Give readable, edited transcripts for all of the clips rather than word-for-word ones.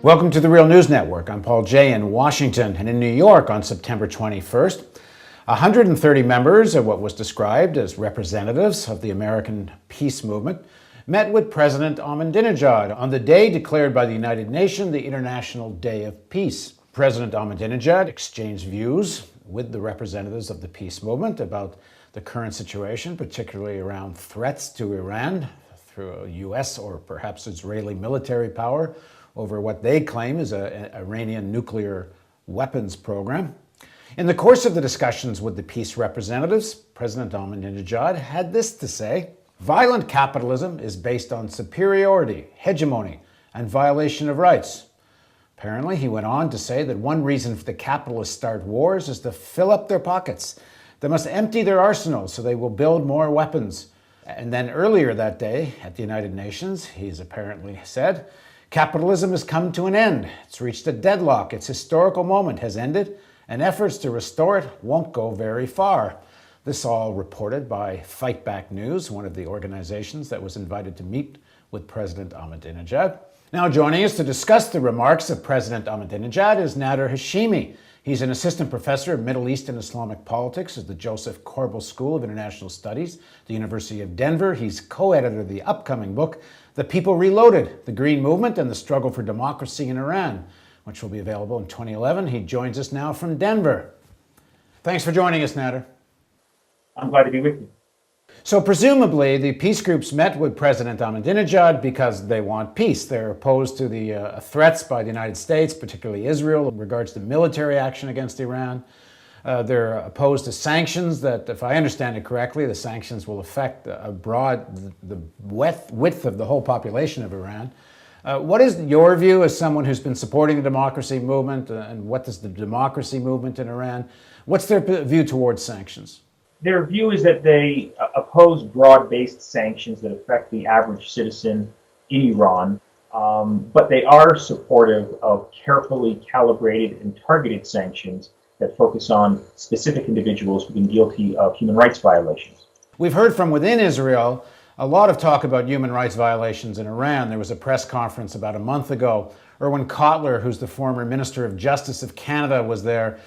Welcome to the Real News Network. I'm Paul Jay in Washington, and in New York on September 21st, 130 members of what was described as representatives of the American peace movement met with President Ahmadinejad on the day declared by the United Nations the International Day of Peace. President Ahmadinejad exchanged views with the representatives of the peace movement about the current situation, particularly around threats to Iran through a U.S. or perhaps Israeli military power over what they claim is an Iranian nuclear weapons program. In the course of the discussions with the peace representatives, President Ahmadinejad had this to say: violent capitalism is based on superiority, hegemony, and violation of rights. Apparently, he went on to say that one reason for the capitalists start wars is to fill up their pockets. They must empty their arsenals so they will build more weapons. And then earlier that day at the United Nations, he's apparently said, capitalism has come to an end. It's reached a deadlock. Its historical moment has ended, and efforts to restore it won't go very far. This all reported by Fight Back News, one of the organizations that was invited to meet with President Ahmadinejad. Now joining us to discuss the remarks of President Ahmadinejad is Nader Hashemi. He's an assistant professor of Middle East and Islamic politics at the Joseph Corbel School of International Studies, the University of Denver. He's co-editor of the upcoming book, The People Reloaded, The Green Movement and the Struggle for Democracy in Iran, which will be available in 2011. He joins us now from Denver. Thanks for joining us, Nader. I'm glad to be with you. So presumably the peace groups met with President Ahmadinejad because they want peace. They're opposed to the threats by the United States, particularly Israel, in regards to military action against Iran. They're opposed to sanctions that, if I understand it correctly, the sanctions will affect the width of the whole population of Iran. What is your view as someone who's been supporting the democracy movement, and what does the democracy movement in Iran, what's their view towards sanctions? Their view is that they oppose broad-based sanctions that affect the average citizen in Iran, but they are supportive of carefully calibrated and targeted sanctions that focus on specific individuals who've been guilty of human rights violations. We've heard from within Israel a lot of talk about human rights violations in Iran. There was a press conference about a month ago. Erwin Kotler, who's the former Minister of Justice of Canada, was there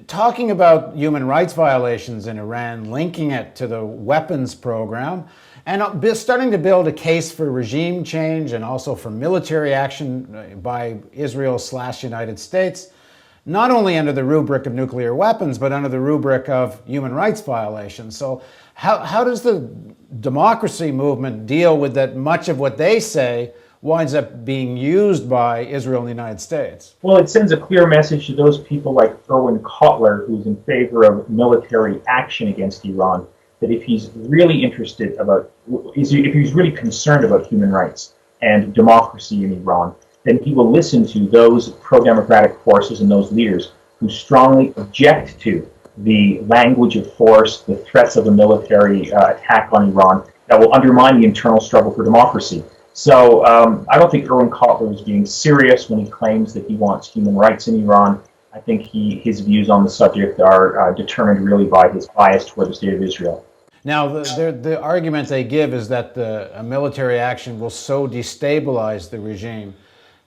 talking about human rights violations in Iran, linking it to the weapons program, and starting to build a case for regime change and also for military action by Israel/United States, not only under the rubric of nuclear weapons, but under the rubric of human rights violations. So how does the democracy movement deal with that much of what they say winds up being used by Israel and the United States? Well, it sends a clear message to those people like Erwin Kotler, who's in favor of military action against Iran, that if he's really if he's really concerned about human rights and democracy in Iran, then he will listen to those pro-democratic forces and those leaders who strongly object to the language of force, the threats of a military attack on Iran that will undermine the internal struggle for democracy. So I don't think Erwin Kotler is being serious when he claims that he wants human rights in Iran. I think his views on the subject are determined really by his bias toward the state of Israel. Now, the argument they give is that a military action will so destabilize the regime,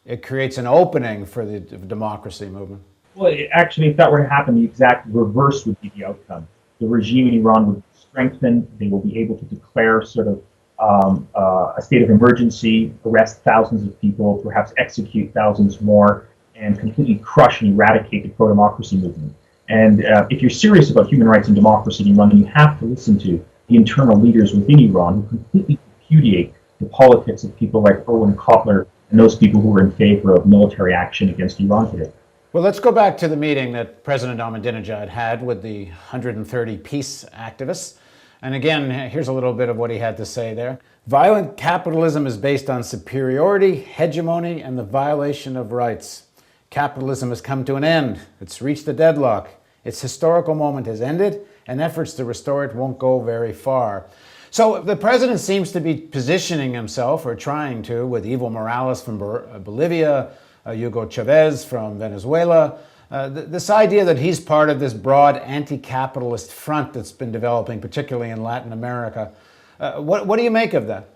it creates an opening for the democracy movement. Well, actually, if that were to happen, the exact reverse would be the outcome. The regime in Iran would strengthen. They will be able to declare sort of a state of emergency, arrest thousands of people, perhaps execute thousands more, and completely crush and eradicate the pro-democracy movement. And if you're serious about human rights and democracy in Iran, then you have to listen to the internal leaders within Iran who completely repudiate the politics of people like Erwin Kotler and those people who are in favor of military action against Iran today. Well, let's go back to the meeting that President Ahmadinejad had with the 130 peace activists. And again, here's a little bit of what he had to say there. Violent capitalism is based on superiority, hegemony, and the violation of rights. Capitalism has come to an end. It's reached a deadlock. Its historical moment has ended, and efforts to restore it won't go very far. So the president seems to be positioning himself, or trying to, with Evo Morales from Bolivia, Hugo Chavez from Venezuela, this idea that he's part of this broad anti-capitalist front that's been developing, particularly in Latin America. What do you make of that?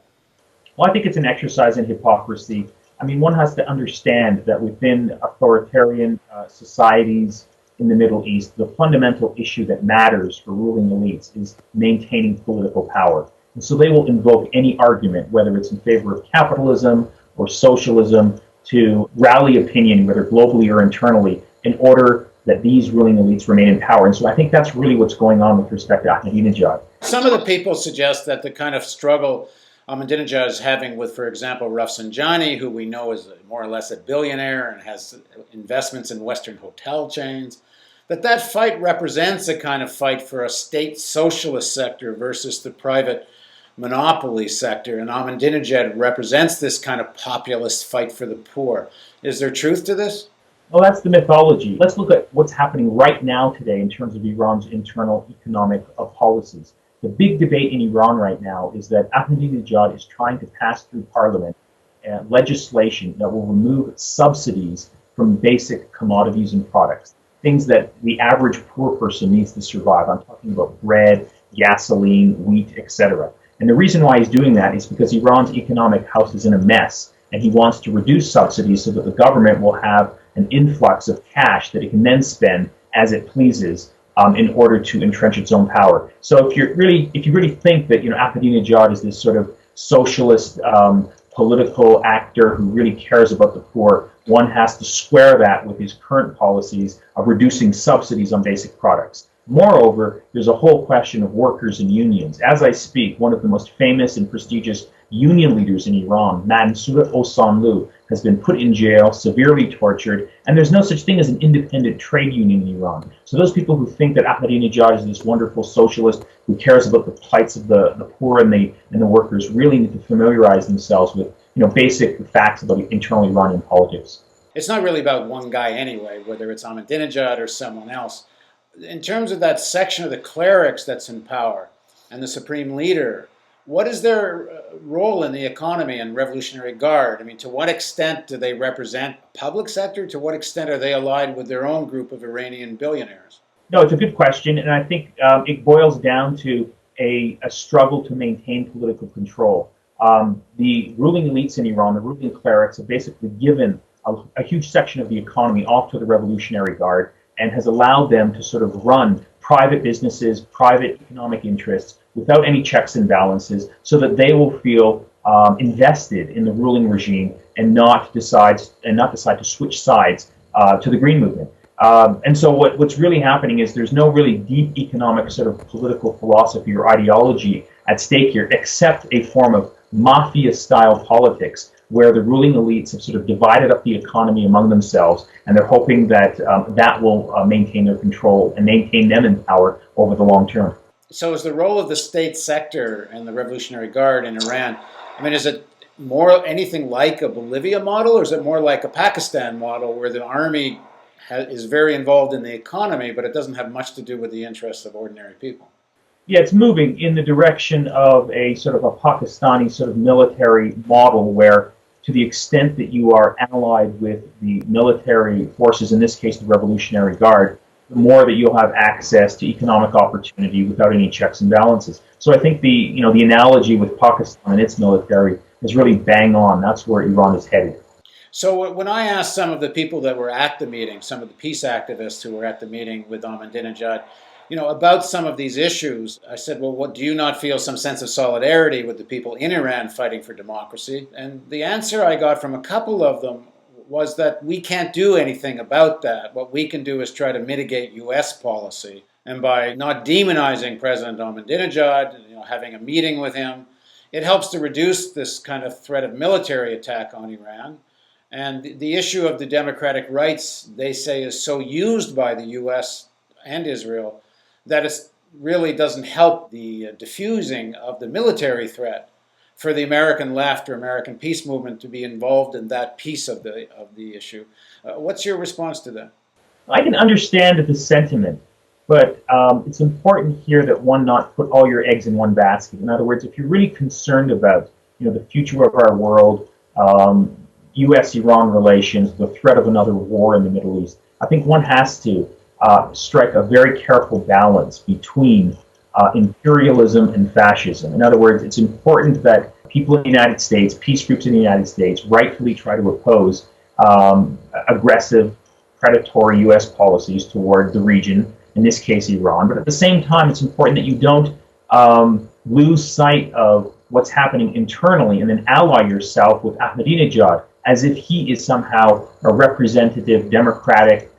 Well, I think it's an exercise in hypocrisy. I mean, one has to understand that within authoritarian societies in the Middle East, the fundamental issue that matters for ruling elites is maintaining political power. And so they will invoke any argument, whether it's in favor of capitalism or socialism, to rally opinion, whether globally or internally, in order that these ruling elites remain in power. And so I think that's really what's going on with respect to Ahmadinejad. Some of the people suggest that the kind of struggle Ahmadinejad is having with, for example, Rafsanjani, who we know is more or less a billionaire and has investments in Western hotel chains, that fight represents a kind of fight for a state socialist sector versus the private monopoly sector, and Ahmadinejad represents this kind of populist fight for the poor. Is there truth to this? Well, that's the mythology. Let's look at what's happening right now today in terms of Iran's internal economic policies. The big debate in Iran right now is that Ahmadinejad is trying to pass through parliament legislation that will remove subsidies from basic commodities and products, things that the average poor person needs to survive. I'm talking about bread, gasoline, wheat, etc. And the reason why he's doing that is because Iran's economic house is in a mess, and he wants to reduce subsidies so that the government will have an influx of cash that it can then spend as it pleases in order to entrench its own power. So if you really think that Ahmadinejad is this sort of socialist political actor who really cares about the poor, one has to square that with his current policies of reducing subsidies on basic products. Moreover, there's a whole question of workers and unions. As I speak, one of the most famous and prestigious union leaders in Iran, Mansour Osanlu, has been put in jail, severely tortured, and there's no such thing as an independent trade union in Iran. So those people who think that Ahmadinejad is this wonderful socialist who cares about the plights of the poor and the workers really need to familiarize themselves with basic facts about internal Iranian politics. It's not really about one guy anyway, whether it's Ahmadinejad or someone else. In terms of that section of the clerics that's in power and the supreme leader, what is their role in the economy and Revolutionary Guard? I mean, to what extent do they represent the public sector? To what extent are they allied with their own group of Iranian billionaires? No, it's a good question, and I think it boils down to a struggle to maintain political control. The ruling elites in Iran, the ruling clerics, have basically given a huge section of the economy off to the Revolutionary Guard and has allowed them to sort of run private businesses, private economic interests without any checks and balances, so that they will feel invested in the ruling regime and not decide to switch sides to the Green Movement. And so what's really happening is there's no really deep economic sort of political philosophy or ideology at stake here, except a form of mafia-style politics, where the ruling elites have sort of divided up the economy among themselves, and they're hoping that that will maintain their control and maintain them in power over the long term. So is the role of the state sector and the Revolutionary Guard in Iran, I mean, is it more anything like a Bolivia model, or is it more like a Pakistan model where the army is very involved in the economy, but it doesn't have much to do with the interests of ordinary people? Yeah, it's moving in the direction of a sort of a Pakistani sort of military model where, to the extent that you are allied with the military forces, in this case the Revolutionary Guard, the more that you'll have access to economic opportunity without any checks and balances. So I think the analogy with Pakistan and its military is really bang on. That's where Iran is headed. So when I asked some of the people that were at the meeting, some of the peace activists who were at the meeting with Ahmadinejad, about some of these issues, I said, well, what, do you not feel some sense of solidarity with the people in Iran fighting for democracy? And the answer I got from a couple of them was that we can't do anything about that. What we can do is try to mitigate U.S. policy. And by not demonizing President Ahmadinejad, having a meeting with him, it helps to reduce this kind of threat of military attack on Iran. And the issue of the democratic rights, they say, is so used by the U.S. and Israel that it really doesn't help the diffusing of the military threat for the American left or American peace movement to be involved in that piece of the issue. What's your response to that? I can understand the sentiment, but it's important here that one not put all your eggs in one basket. In other words, if you're really concerned about the future of our world, U.S.-Iran relations, the threat of another war in the Middle East, I think one has to strike a very careful balance between imperialism and fascism. In other words, it's important that people in the United States, peace groups in the United States, rightfully try to oppose aggressive, predatory U.S. policies toward the region, in this case Iran. But at the same time, it's important that you don't lose sight of what's happening internally and then ally yourself with Ahmadinejad as if he is somehow a representative, democratic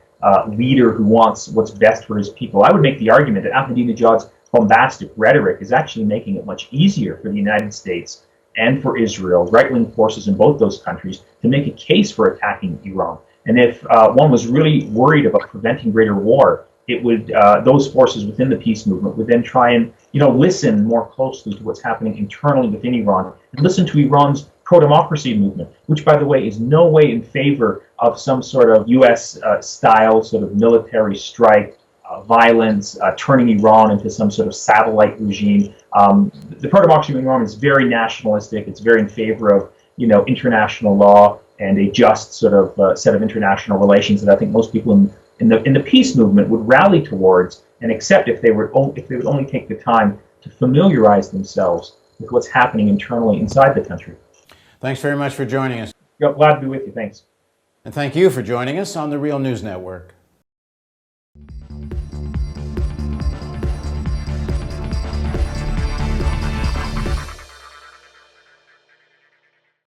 leader who wants what's best for his people. I would make the argument that Ahmadinejad's bombastic rhetoric is actually making it much easier for the United States and for Israel, right-wing forces in both those countries, to make a case for attacking Iran. And if one was really worried about preventing greater war, it would those forces within the peace movement would then try and listen more closely to what's happening internally within Iran and listen to Iran's pro-democracy movement, which, by the way, is no way in favor of some sort of U.S. style sort of military strike, violence, turning Iran into some sort of satellite regime. The pro-democracy movement in Iran is very nationalistic. It's very in favor of international law and a just sort of set of international relations that I think most people in the peace movement would rally towards and accept if they would only take the time to familiarize themselves with what's happening internally inside the country. Thanks very much for joining us. Glad to be with you. Thanks. And thank you for joining us on the Real News Network.